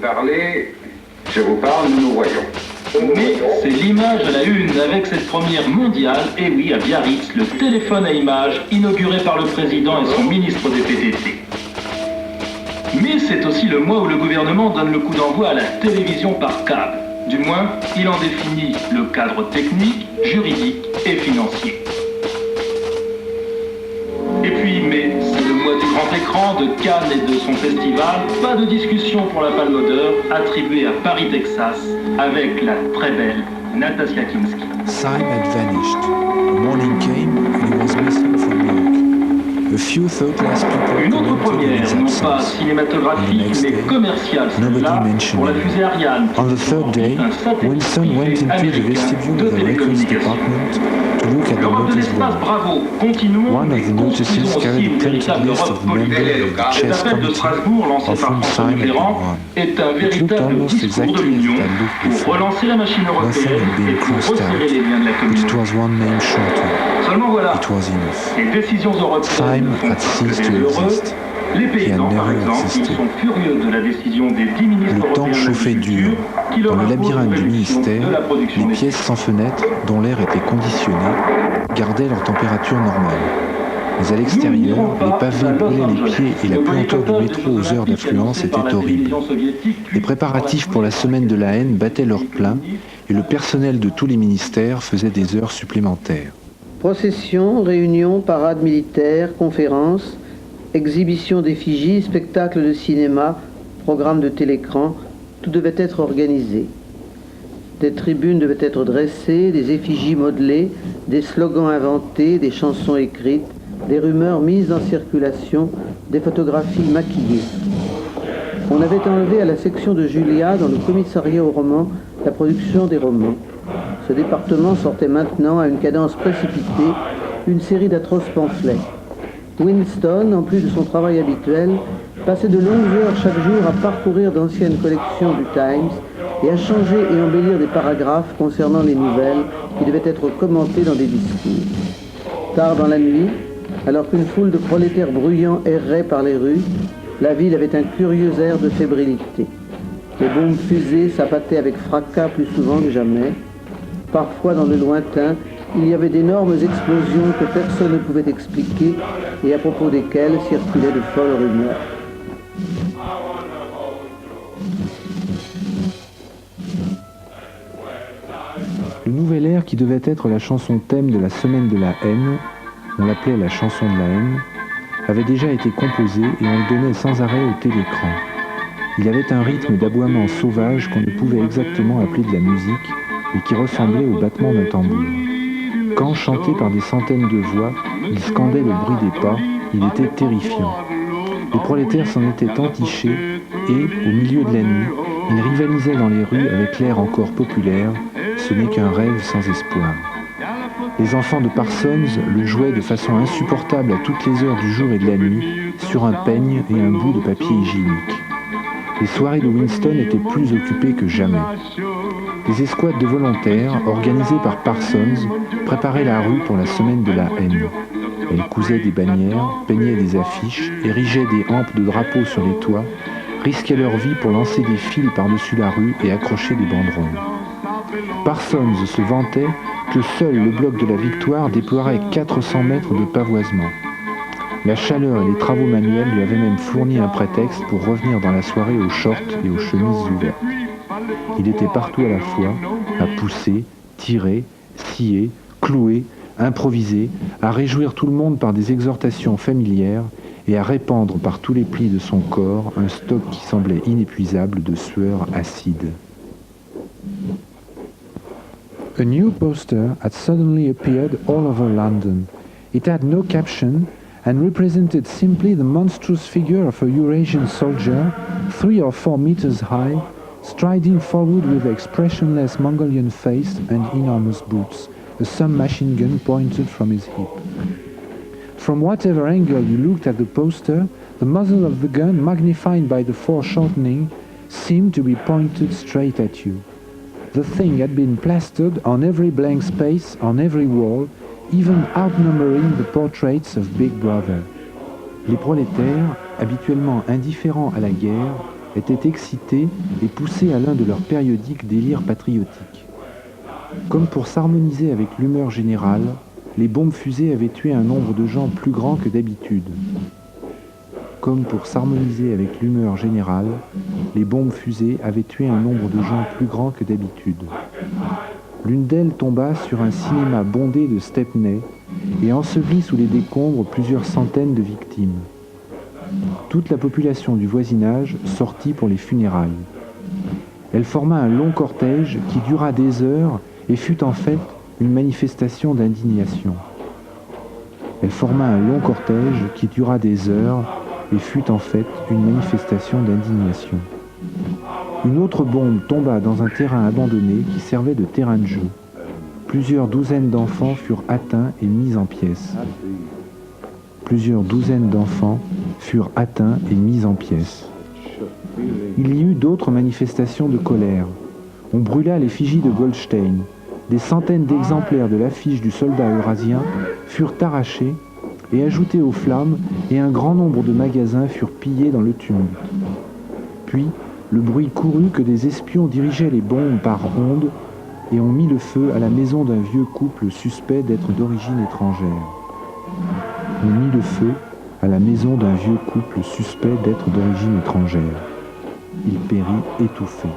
parlez, je vous parle, nous nous voyons. Mais c'est l'image à la une avec cette première mondiale, et oui, à Biarritz, le téléphone à images inauguré par le président et son ministre des PTT. Mais c'est aussi le mois où le gouvernement donne le coup d'envoi à la télévision par câble. Du moins, il en définit le cadre technique, juridique et financier. Et puis, mais c'est le mois du grand écran, de Cannes et de son festival. Pas de discussion pour la Palme d'Or, attribuée à Paris, Texas, avec la très belle Nastassja Kinski. Syme had vanished. The morning came and he was missing from work. A few thoughtless people Une autre première, non pas cinématographique mais commerciale, celle-là, pour la fusée Ariane. On the third day, Winston went into the vestibule of the records department to look at the notice board. One of the notices carried a printed list of the members of the chess committee, of whom Syme had been one. It looked almost exactly as it had looked before. Nothing had been crossed out, but it was one name shorter. It was enough. Syme had ceased to exist. He had never existed. Le temps chauffait dur. Dans le labyrinthe du ministère, les pièces sans fenêtre, dont l'air était conditionné, gardaient leur température normale. Mais à l'extérieur, les pavés brûlaient les pieds et la puanteur du métro aux heures d'affluence était horrible. Les préparatifs pour la semaine de la haine battaient leur plein et le personnel de tous les ministères faisait des heures supplémentaires. Processions, réunions, parades militaires, conférences, exhibitions d'effigies, spectacles de cinéma, programmes de télécran, tout devait être organisé. Des tribunes devaient être dressées, des effigies modelées, des slogans inventés, des chansons écrites, des rumeurs mises en circulation, des photographies maquillées. On avait enlevé à la section de Julia, dans le commissariat au roman, la production des romans. Ce département sortait maintenant à une cadence précipitée une série d'atroces pamphlets. Winston, en plus de son travail habituel, passait de longues heures chaque jour à parcourir d'anciennes collections du Times et à changer et embellir des paragraphes concernant les nouvelles qui devaient être commentées dans des discours. Tard dans la nuit, alors qu'une foule de prolétaires bruyants errait par les rues, la ville avait un curieux air de fébrilité. Les bombes fusées s'abattaient avec fracas plus souvent que jamais. Parfois, dans le lointain, il y avait d'énormes explosions que personne ne pouvait expliquer et à propos desquelles circulaient de folles rumeurs. Le nouvel air qui devait être la chanson thème de la semaine de la haine, on l'appelait la chanson de la haine, avait déjà été composé et on le donnait sans arrêt au télécran. Il avait un rythme d'aboiement sauvage qu'on ne pouvait exactement appeler de la musique, mais qui ressemblait au battement d'un tambour. Quand, chanté par des centaines de voix, il scandait le bruit des pas, il était terrifiant. Les prolétaires s'en étaient entichés et, au milieu de la nuit, ils rivalisaient dans les rues avec l'air encore populaire, ce n'est qu'un rêve sans espoir. Les enfants de Parsons le jouaient de façon insupportable à toutes les heures du jour et de la nuit, sur un peigne et un bout de papier hygiénique. Les soirées de Winston étaient plus occupées que jamais. Des escouades de volontaires, organisées par Parsons, préparaient la rue pour la semaine de la haine. Elles cousaient des bannières, peignaient des affiches, érigeaient des hampes de drapeaux sur les toits, risquaient leur vie pour lancer des fils par-dessus la rue et accrocher des banderoles. Parsons se vantait que seul le bloc de la Victoire déploierait 400 mètres de pavoisement. La chaleur et les travaux manuels lui avaient même fourni un prétexte pour revenir dans la soirée aux shorts et aux chemises ouvertes. Il était partout à la fois, à pousser, tirer, scier, clouer, improviser, à réjouir tout le monde par des exhortations familières et à répandre par tous les plis de son corps un stock qui semblait inépuisable de sueur acide. A new poster had suddenly appeared all over London. It had no caption and represented simply the monstrous figure of a Eurasian soldier, 3 or 4 meters high, striding forward with expressionless Mongolian face and enormous boots, a submachine gun pointed from his hip. From whatever angle you looked at the poster, the muzzle of the gun, magnified by the foreshortening, seemed to be pointed straight at you. The thing had been plastered on every blank space, on every wall, even outnumbering the portraits of Big Brother. Les prolétaires, habituellement indifférents à la guerre, étaient excités et poussés à l'un de leurs périodiques délires patriotiques. Comme pour s'harmoniser avec l'humeur générale, les bombes fusées avaient tué un nombre de gens plus grand que d'habitude. Comme pour s'harmoniser avec l'humeur générale, les bombes fusées avaient tué un nombre de gens plus grand que d'habitude. L'une d'elles tomba sur un cinéma bondé de Stepney et ensevelit sous les décombres plusieurs centaines de victimes. Toute la population du voisinage sortit pour les funérailles. Elle forma un long cortège qui dura des heures et fut en fait une manifestation d'indignation. Elle forma un long cortège qui dura des heures et fut en fait une manifestation d'indignation. Une autre bombe tomba dans un terrain abandonné qui servait de terrain de jeu. Plusieurs douzaines d'enfants furent atteints et mis en pièces. Plusieurs douzaines d'enfants furent atteints et mis en pièces. Il y eut d'autres manifestations de colère. On brûla l'effigie de Goldstein. Des centaines d'exemplaires de l'affiche du soldat eurasien furent arrachés et ajoutés aux flammes, et un grand nombre de magasins furent pillés dans le tumulte. Puis, le bruit courut que des espions dirigeaient les bombes par ronde et ont mis le feu à la maison d'un vieux couple suspect d'être d'origine étrangère. On mit le feu à la maison d'un vieux couple suspect d'être d'origine étrangère. Il périt étouffé.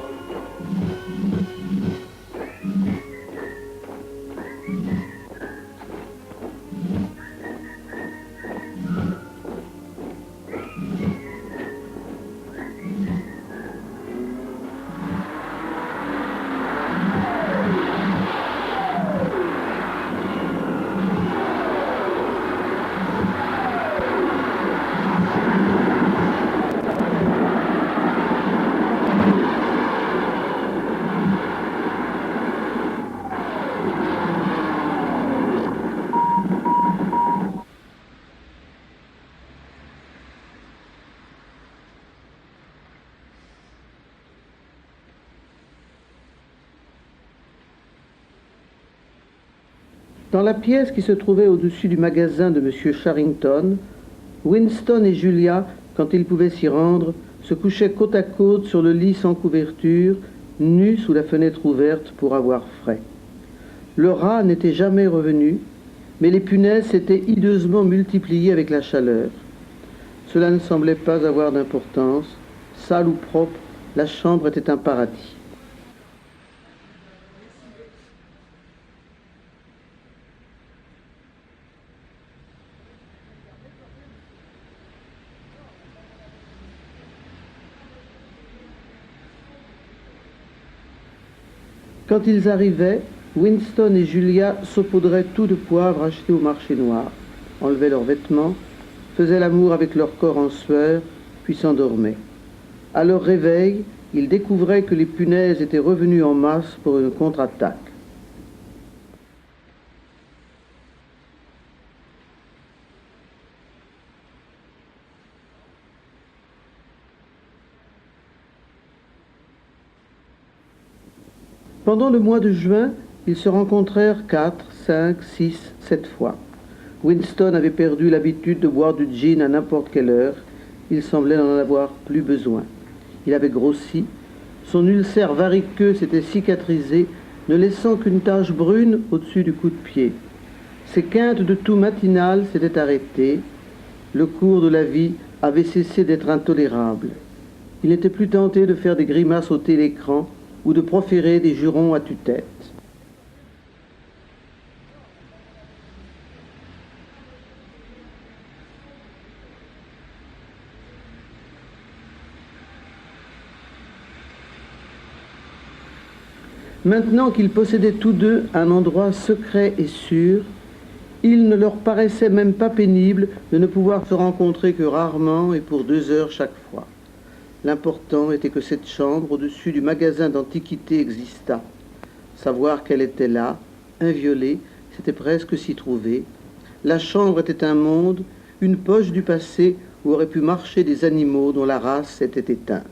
Dans la pièce qui se trouvait au-dessus du magasin de M. Charrington, Winston et Julia, quand ils pouvaient s'y rendre, se couchaient côte à côte sur le lit sans couverture, nus sous la fenêtre ouverte pour avoir frais. Le rat n'était jamais revenu, mais les punaises s'étaient hideusement multipliées avec la chaleur. Cela ne semblait pas avoir d'importance. Sale ou propre, la chambre était un paradis. Quand ils arrivaient, Winston et Julia saupoudraient tout de poivre acheté au marché noir, enlevaient leurs vêtements, faisaient l'amour avec leur corps en sueur, puis s'endormaient. À leur réveil, ils découvraient que les punaises étaient revenues en masse pour une contre-attaque. Pendant le mois de juin, ils se rencontrèrent 4, 5, 6, 7 fois. Winston avait perdu l'habitude de boire du gin à n'importe quelle heure. Il semblait n'en avoir plus besoin. Il avait grossi. Son ulcère variqueux s'était cicatrisé, ne laissant qu'une tache brune au-dessus du coup de pied. Ses quintes de toux matinales s'étaient arrêtées. Le cours de la vie avait cessé d'être intolérable. Il n'était plus tenté de faire des grimaces au télécran ou de proférer des jurons à tue-tête. Maintenant qu'ils possédaient tous deux un endroit secret et sûr, il ne leur paraissait même pas pénible de ne pouvoir se rencontrer que rarement et pour 2 heures chaque fois. L'important était que cette chambre au-dessus du magasin d'antiquités existât. Savoir qu'elle était là, inviolée, c'était presque s'y trouver. La chambre était un monde, une poche du passé où auraient pu marcher des animaux dont la race s'était éteinte.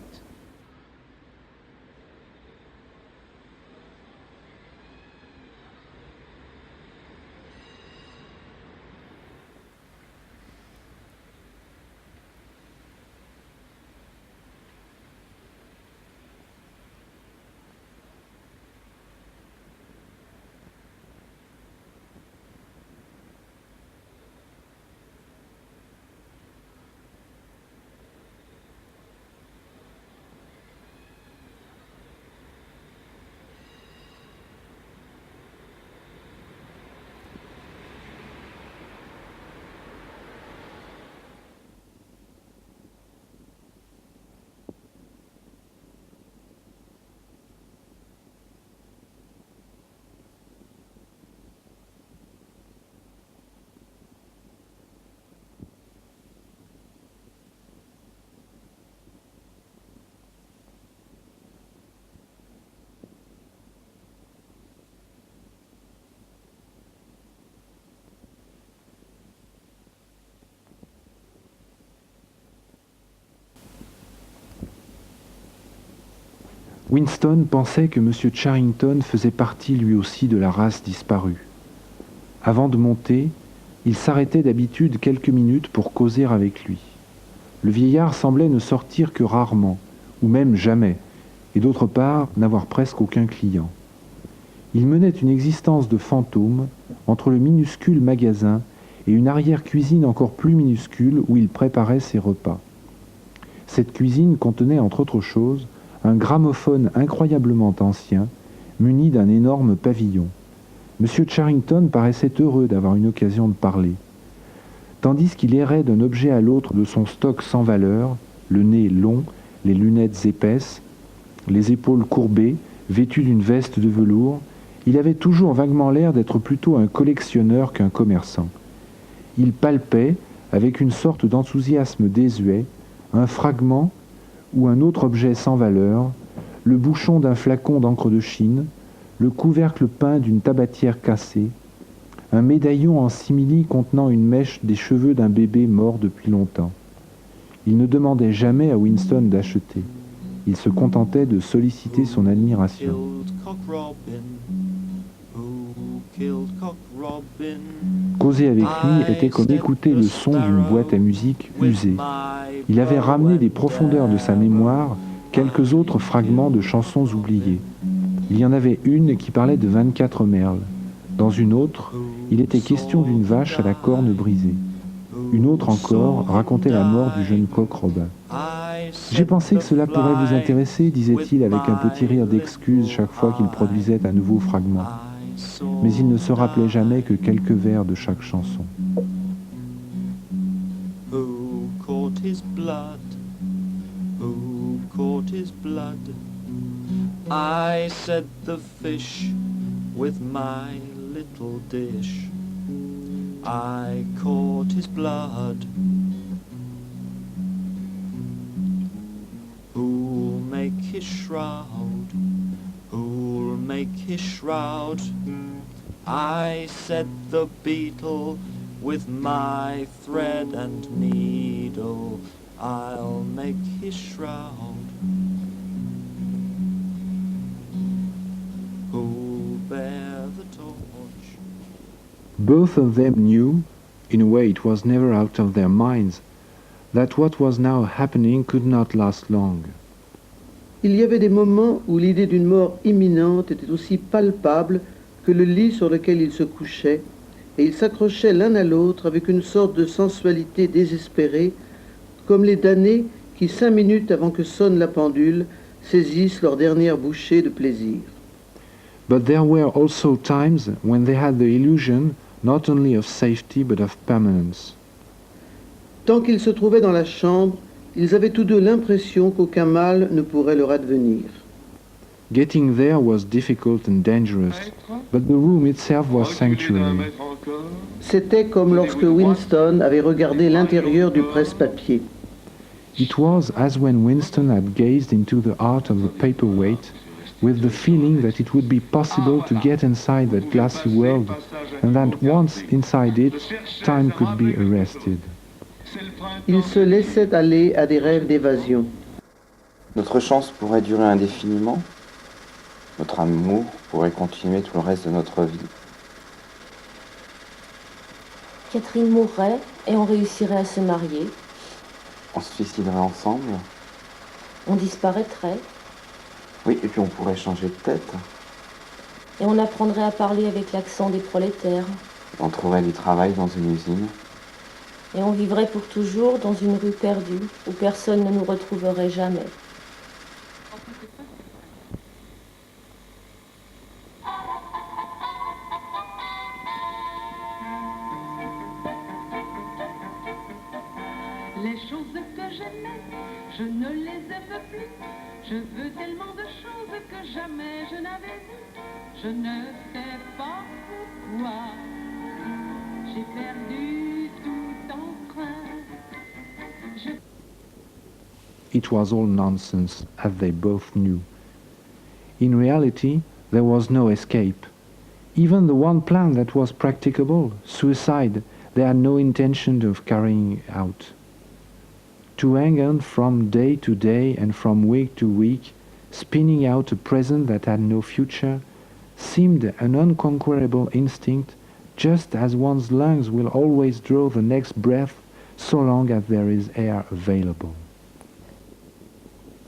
Winston pensait que M. Charrington faisait partie lui aussi de la race disparue. Avant de monter, il s'arrêtait d'habitude quelques minutes pour causer avec lui. Le vieillard semblait ne sortir que rarement, ou même jamais, et d'autre part n'avoir presque aucun client. Il menait une existence de fantôme entre le minuscule magasin et une arrière-cuisine encore plus minuscule où il préparait ses repas. Cette cuisine contenait, entre autres choses, un gramophone incroyablement ancien, muni d'un énorme pavillon. M. Charrington paraissait heureux d'avoir une occasion de parler. Tandis qu'il errait d'un objet à l'autre de son stock sans valeur, le nez long, les lunettes épaisses, les épaules courbées, vêtu d'une veste de velours, il avait toujours vaguement l'air d'être plutôt un collectionneur qu'un commerçant. Il palpait, avec une sorte d'enthousiasme désuet, un fragment ou un autre objet sans valeur, le bouchon d'un flacon d'encre de Chine, le couvercle peint d'une tabatière cassée, un médaillon en simili contenant une mèche des cheveux d'un bébé mort depuis longtemps. Il ne demandait jamais à Winston d'acheter. Il se contentait de solliciter son admiration. Causer avec lui était comme écouter le son d'une boîte à musique usée. Il avait ramené des profondeurs de sa mémoire quelques autres fragments de chansons oubliées. Il y en avait une qui parlait de 24 merles. Dans une autre, il était question d'une vache à la corne brisée. Une autre encore racontait la mort du jeune coq Robin. « J'ai pensé que cela pourrait vous intéresser, disait-il avec un petit rire d'excuse chaque fois qu'il produisait un nouveau fragment. Mais il ne se rappelait jamais que quelques vers de chaque chanson. Who caught his blood? Who caught his blood? I said the fish with my little dish. I caught his blood. Who'll make his shroud? Who'll make his shroud? I said the beetle with my thread and needle. I'll make his shroud. Who'll bear the torch? Both of them knew, in a way it was never out of their minds, that what was now happening could not last long. Il y avait des moments où l'idée d'une mort imminente était aussi palpable que le lit sur lequel ils se couchaient, et ils s'accrochaient l'un à l'autre avec une sorte de sensualité désespérée, comme les damnés qui, 5 minutes avant que sonne la pendule, saisissent leur dernière bouchée de plaisir. But there were also times when they had the illusion not only of safety but of permanence. Tant qu'ils se trouvaient dans la chambre, ils avaient tous deux l'impression qu'aucun mal ne pourrait leur advenir. Getting there was difficult and dangerous, but the room itself was sanctuary. C'était comme lorsque Winston avait regardé l'intérieur du presse-papier. It was as when Winston had gazed into the heart of the paperweight with the feeling that it would be possible to get inside that glassy world and that once inside it, time could be arrested. Ils se laissaient aller à des rêves d'évasion. Notre chance pourrait durer indéfiniment. Notre amour pourrait continuer tout le reste de notre vie. Catherine mourrait et on réussirait à se marier. On se suiciderait ensemble. On disparaîtrait. Oui, et puis on pourrait changer de tête. Et on apprendrait à parler avec l'accent des prolétaires. On trouverait du travail dans une usine. Et on vivrait pour toujours dans une rue perdue où personne ne nous retrouverait jamais. Les choses que j'aimais, je ne les aime plus. Je veux tellement de choses que jamais je n'avais vues. Je ne sais pas pourquoi. J'ai perdu tout entrain. It was all nonsense, as they both knew. In reality, there was no escape. Even the one plan that was practicable, suicide, they had no intention of carrying out. To hang on from day to day and from week to week, spinning out a present that had no future, seemed an unconquerable instinct, just as one's lungs will always draw the next breath so long as there is air available.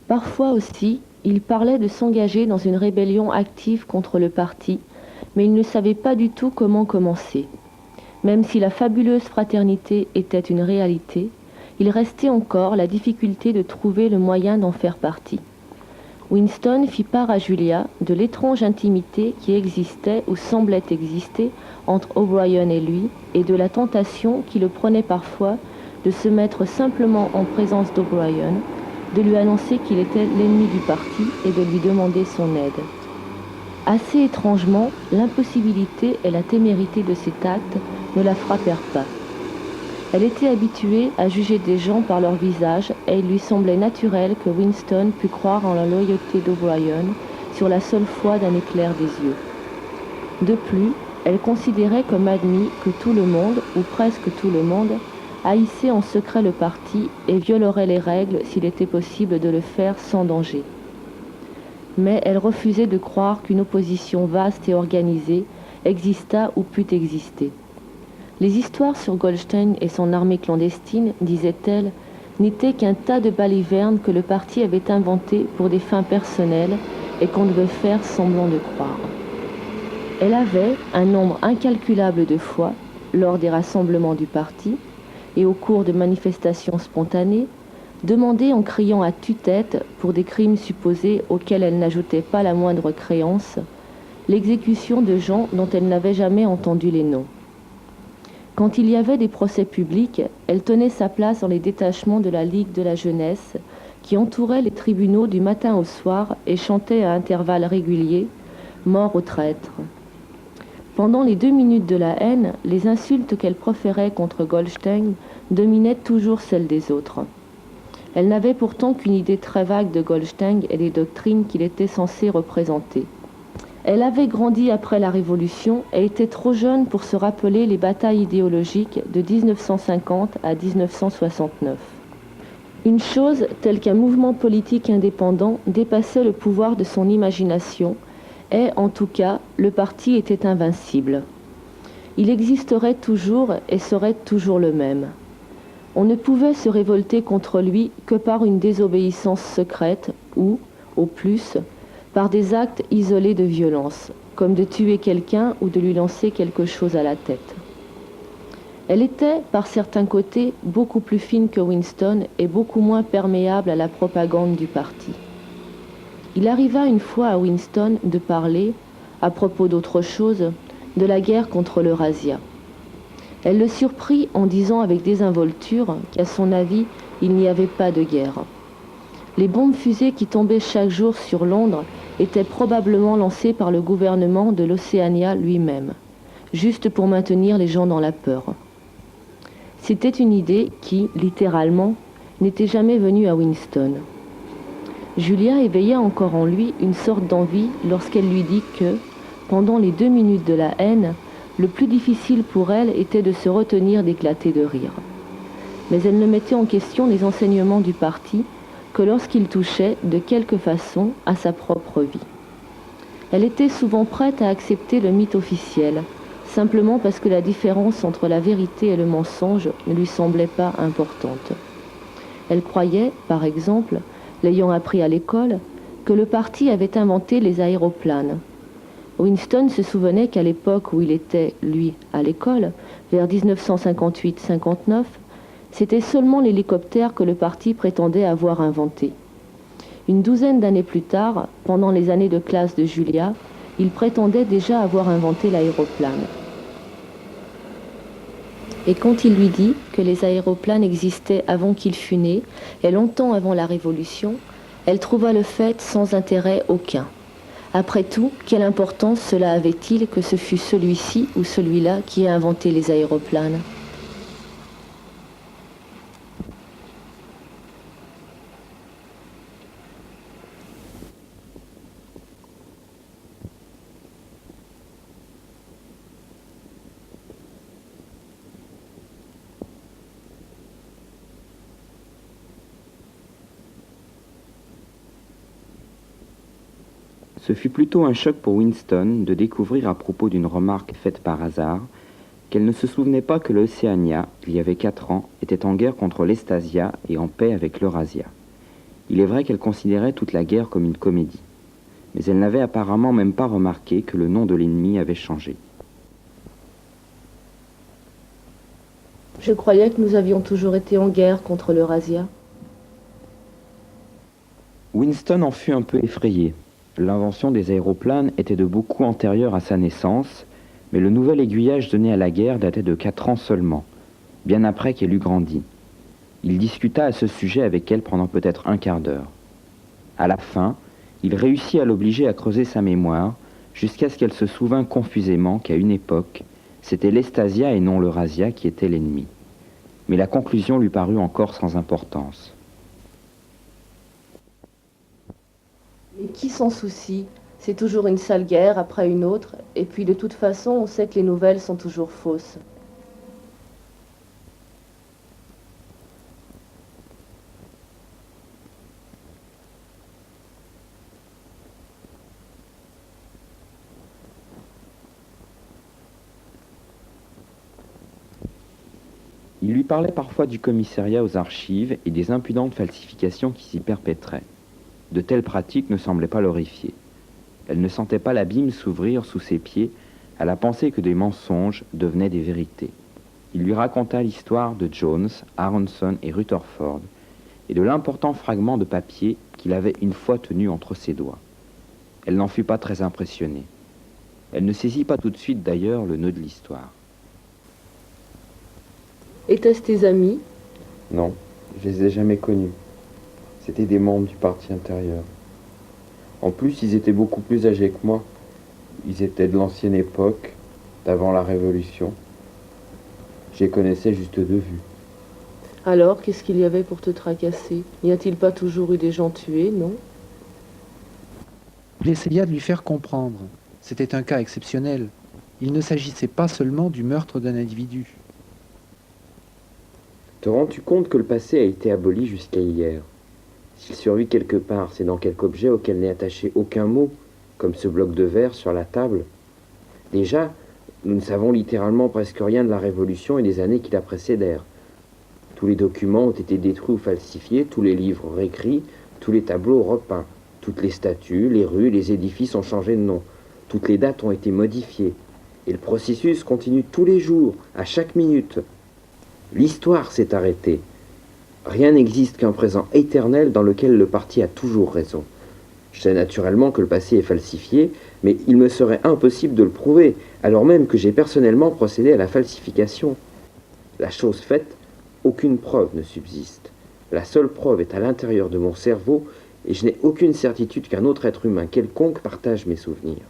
Parfois aussi, il parlait de s'engager dans une rébellion active contre le parti, mais il ne savait pas du tout comment commencer. Même si la fabuleuse fraternité était une réalité, il restait encore la difficulté de trouver le moyen d'en faire partie. Winston fit part à Julia de l'étrange intimité qui existait ou semblait exister entre O'Brien et lui, et de la tentation qui le prenait parfois de se mettre simplement en présence d'O'Brien, de lui annoncer qu'il était l'ennemi du parti et de lui demander son aide. Assez étrangement, l'impossibilité et la témérité de cet acte ne la frappèrent pas. Elle était habituée à juger des gens par leur visage et il lui semblait naturel que Winston pût croire en la loyauté d'O'Brien sur la seule foi d'un éclair des yeux. De plus, elle considérait comme admis que tout le monde, ou presque tout le monde, haïssait en secret le parti et violerait les règles s'il était possible de le faire sans danger. Mais elle refusait de croire qu'une opposition vaste et organisée existât ou pût exister. Les histoires sur Goldstein et son armée clandestine, disait-elle, n'étaient qu'un tas de balivernes que le parti avait inventé pour des fins personnelles et qu'on devait faire semblant de croire. Elle avait un nombre incalculable de fois, lors des rassemblements du parti et au cours de manifestations spontanées, demandé en criant à tue-tête, pour des crimes supposés auxquels elle n'ajoutait pas la moindre créance, l'exécution de gens dont elle n'avait jamais entendu les noms. Quand il y avait des procès publics, elle tenait sa place dans les détachements de la Ligue de la jeunesse qui entouraient les tribunaux du matin au soir et chantait à intervalles réguliers « Mort aux traîtres ». Pendant les 2 minutes de la haine, les insultes qu'elle proférait contre Goldstein dominaient toujours celles des autres. Elle n'avait pourtant qu'une idée très vague de Goldstein et des doctrines qu'il était censé représenter. Elle avait grandi après la Révolution et était trop jeune pour se rappeler les batailles idéologiques de 1950 à 1969. Une chose telle qu'un mouvement politique indépendant dépassait le pouvoir de son imagination et, en tout cas, le parti était invincible. Il existerait toujours et serait toujours le même. On ne pouvait se révolter contre lui que par une désobéissance secrète ou, au plus, par des actes isolés de violence, comme de tuer quelqu'un ou de lui lancer quelque chose à la tête. Elle était, par certains côtés, beaucoup plus fine que Winston et beaucoup moins perméable à la propagande du parti. Il arriva une fois à Winston de parler, à propos d'autre chose, de la guerre contre le razzia. Elle le surprit en disant avec désinvolture qu'à son avis, il n'y avait pas de guerre. Les bombes fusées qui tombaient chaque jour sur Londres étaient probablement lancées par le gouvernement de l'Océania lui-même, juste pour maintenir les gens dans la peur. C'était une idée qui, littéralement, n'était jamais venue à Winston. Julia éveilla encore en lui une sorte d'envie lorsqu'elle lui dit que, pendant les 2 minutes de la haine, le plus difficile pour elle était de se retenir d'éclater de rire. Mais elle ne mettait en question les enseignements du parti que lorsqu'il touchait, de quelque façon, à sa propre vie. Elle était souvent prête à accepter le mythe officiel, simplement parce que la différence entre la vérité et le mensonge ne lui semblait pas importante. Elle croyait, par exemple, l'ayant appris à l'école, que le parti avait inventé les aéroplanes. Winston se souvenait qu'à l'époque où il était, lui, à l'école, vers 1958-59, c'était seulement l'hélicoptère que le parti prétendait avoir inventé. Une douzaine d'années plus tard, pendant les années de classe de Julia, il prétendait déjà avoir inventé l'aéroplane. Et quand il lui dit que les aéroplanes existaient avant qu'il fût né, et longtemps avant la Révolution, elle trouva le fait sans intérêt aucun. Après tout, quelle importance cela avait-il que ce fût celui-ci ou celui-là qui ait inventé les aéroplanes ? Ce fut plutôt un choc pour Winston de découvrir à propos d'une remarque faite par hasard qu'elle ne se souvenait pas que l'Océania, il y avait 4 ans, était en guerre contre l'Estasia et en paix avec l'Eurasia. Il est vrai qu'elle considérait toute la guerre comme une comédie, mais elle n'avait apparemment même pas remarqué que le nom de l'ennemi avait changé. Je croyais que nous avions toujours été en guerre contre l'Eurasia. Winston en fut un peu effrayé. L'invention des aéroplanes était de beaucoup antérieure à sa naissance, mais le nouvel aiguillage donné à la guerre datait de 4 ans seulement, bien après qu'elle eût grandi. Il discuta à ce sujet avec elle pendant peut-être un quart d'heure. À la fin, il réussit à l'obliger à creuser sa mémoire, jusqu'à ce qu'elle se souvînt confusément qu'à une époque, c'était l'Estasia et non l'Eurasia qui était l'ennemi. Mais la conclusion lui parut encore sans importance. Mais qui s'en soucie? C'est toujours une sale guerre après une autre, et puis de toute façon, on sait que les nouvelles sont toujours fausses. Il lui parlait parfois du commissariat aux archives et des impudentes falsifications qui s'y perpétraient. De telles pratiques ne semblaient pas l'horrifier. Elle ne sentait pas l'abîme s'ouvrir sous ses pieds à la pensée que des mensonges devenaient des vérités. Il lui raconta l'histoire de Jones, Aronson et Rutherford et de l'important fragment de papier qu'il avait une fois tenu entre ses doigts. Elle n'en fut pas très impressionnée. Elle ne saisit pas tout de suite d'ailleurs le nœud de l'histoire. Étaient-ce tes amis? Non, je les ai jamais connus. C'étaient des membres du parti intérieur. En plus, ils étaient beaucoup plus âgés que moi. Ils étaient de l'ancienne époque, d'avant la Révolution. Je les connaissais juste de vue. Alors, qu'est-ce qu'il y avait pour te tracasser? N'y a-t-il pas toujours eu des gens tués, non? Il essaya de lui faire comprendre. C'était un cas exceptionnel. Il ne s'agissait pas seulement du meurtre d'un individu. Te rends-tu compte que le passé a été aboli jusqu'à hier? S'il survit quelque part, c'est dans quelque objet auquel n'est attaché aucun mot, comme ce bloc de verre sur la table. Déjà, nous ne savons littéralement presque rien de la Révolution et des années qui la précédèrent. Tous les documents ont été détruits ou falsifiés, tous les livres réécrits, tous les tableaux repeints, toutes les statues, les rues, les édifices ont changé de nom, toutes les dates ont été modifiées. Et le processus continue tous les jours, à chaque minute. L'histoire s'est arrêtée. Rien n'existe qu'un présent éternel dans lequel le parti a toujours raison. Je sais naturellement que le passé est falsifié, mais il me serait impossible de le prouver, alors même que j'ai personnellement procédé à la falsification. La chose faite, aucune preuve ne subsiste. La seule preuve est à l'intérieur de mon cerveau, et je n'ai aucune certitude qu'un autre être humain quelconque partage mes souvenirs.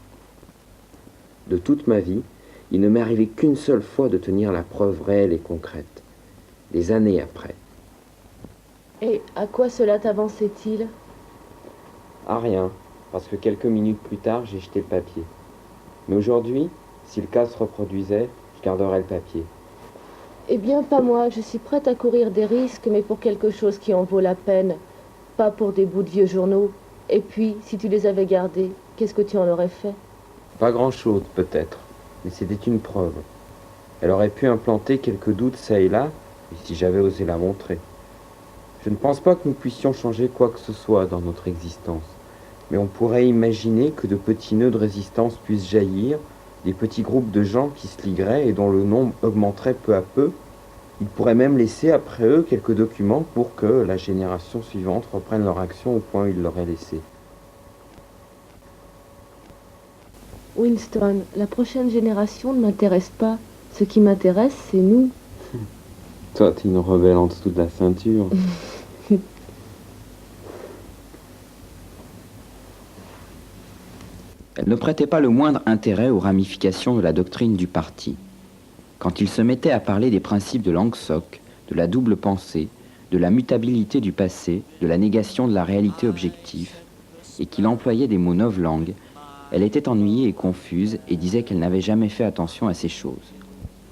De toute ma vie, il ne m'est arrivé qu'une seule fois de tenir la preuve réelle et concrète. Des années après. Et à quoi cela t'avançait-il? À rien, parce que quelques minutes plus tard, j'ai jeté le papier. Mais aujourd'hui, si le cas se reproduisait, je garderais le papier. Eh bien, pas moi. Je suis prête à courir des risques, mais pour quelque chose qui en vaut la peine. Pas pour des bouts de vieux journaux. Et puis, si tu les avais gardés, qu'est-ce que tu en aurais fait? Pas grand-chose, peut-être, mais c'était une preuve. Elle aurait pu implanter quelques doutes çà et là, et si j'avais osé la montrer. Je ne pense pas que nous puissions changer quoi que ce soit dans notre existence, mais on pourrait imaginer que de petits nœuds de résistance puissent jaillir, des petits groupes de gens qui se ligueraient et dont le nombre augmenterait peu à peu. Ils pourraient même laisser après eux quelques documents pour que la génération suivante reprenne leur action au point où ils l'auraient laissé. Winston, la prochaine génération ne m'intéresse pas. Ce qui m'intéresse, c'est nous. Toi, t'es une rebelle en dessous de la ceinture. Elle ne prêtait pas le moindre intérêt aux ramifications de la doctrine du parti. Quand il se mettait à parler des principes de Langsock, de la double pensée, de la mutabilité du passé, de la négation de la réalité objective, et qu'il employait des mots novlangues, elle était ennuyée et confuse et disait qu'elle n'avait jamais fait attention à ces choses.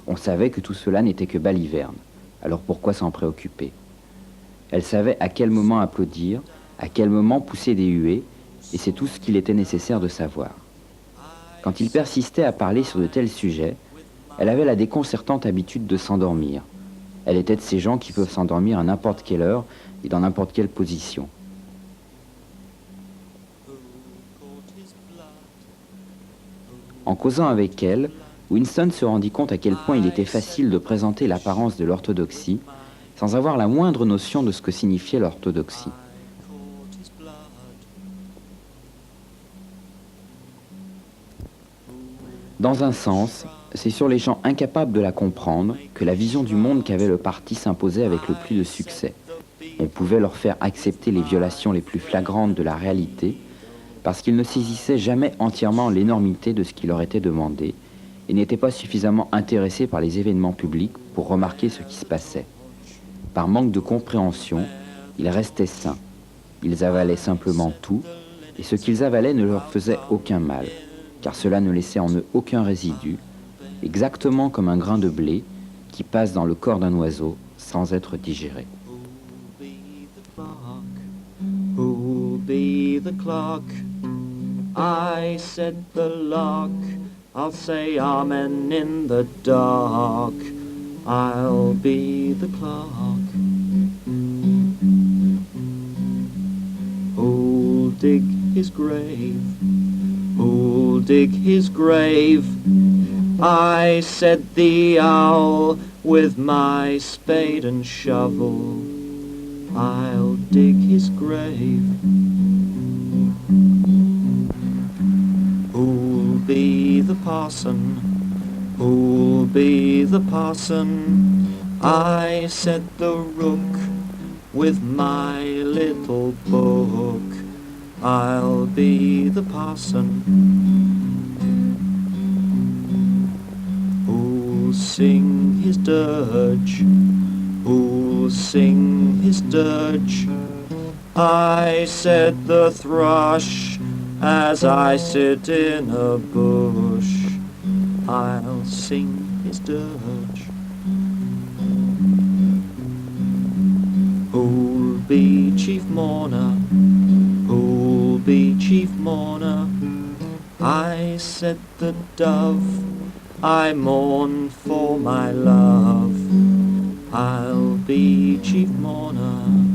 On savait que tout cela n'était que baliverne, alors pourquoi s'en préoccuper? Elle savait à quel moment applaudir, à quel moment pousser des huées, et c'est tout ce qu'il était nécessaire de savoir. Quand il persistait à parler sur de tels sujets, elle avait la déconcertante habitude de s'endormir. Elle était de ces gens qui peuvent s'endormir à n'importe quelle heure et dans n'importe quelle position. En causant avec elle, Winston se rendit compte à quel point il était facile de présenter l'apparence de l'orthodoxie sans avoir la moindre notion de ce que signifiait l'orthodoxie. Dans un sens, c'est sur les gens incapables de la comprendre que la vision du monde qu'avait le parti s'imposait avec le plus de succès. On pouvait leur faire accepter les violations les plus flagrantes de la réalité parce qu'ils ne saisissaient jamais entièrement l'énormité de ce qui leur était demandé et n'étaient pas suffisamment intéressés par les événements publics pour remarquer ce qui se passait. Par manque de compréhension, ils restaient sains. Ils avalaient simplement tout, et ce qu'ils avalaient ne leur faisait aucun mal, car cela ne laissait en eux aucun résidu, exactement comme un grain de blé qui passe dans le corps d'un oiseau sans être digéré. Who'll be the clock? I said the lock. I'll say amen in the dark. I'll be the clock. Who'll dig his grave? Who'll dig his grave? I said the owl with my spade and shovel. I'll dig his grave. Who'll be the parson? Who'll be the parson? I said the rook with my little book. I'll be the parson. Who'll sing his dirge? Who'll sing his dirge? I said the thrush as I sit in a bush. I'll sing his dirge. Who'll be chief mourner? Who'll be chief mourner? I said the dove. I mourn for my love. I'll be chief mourner.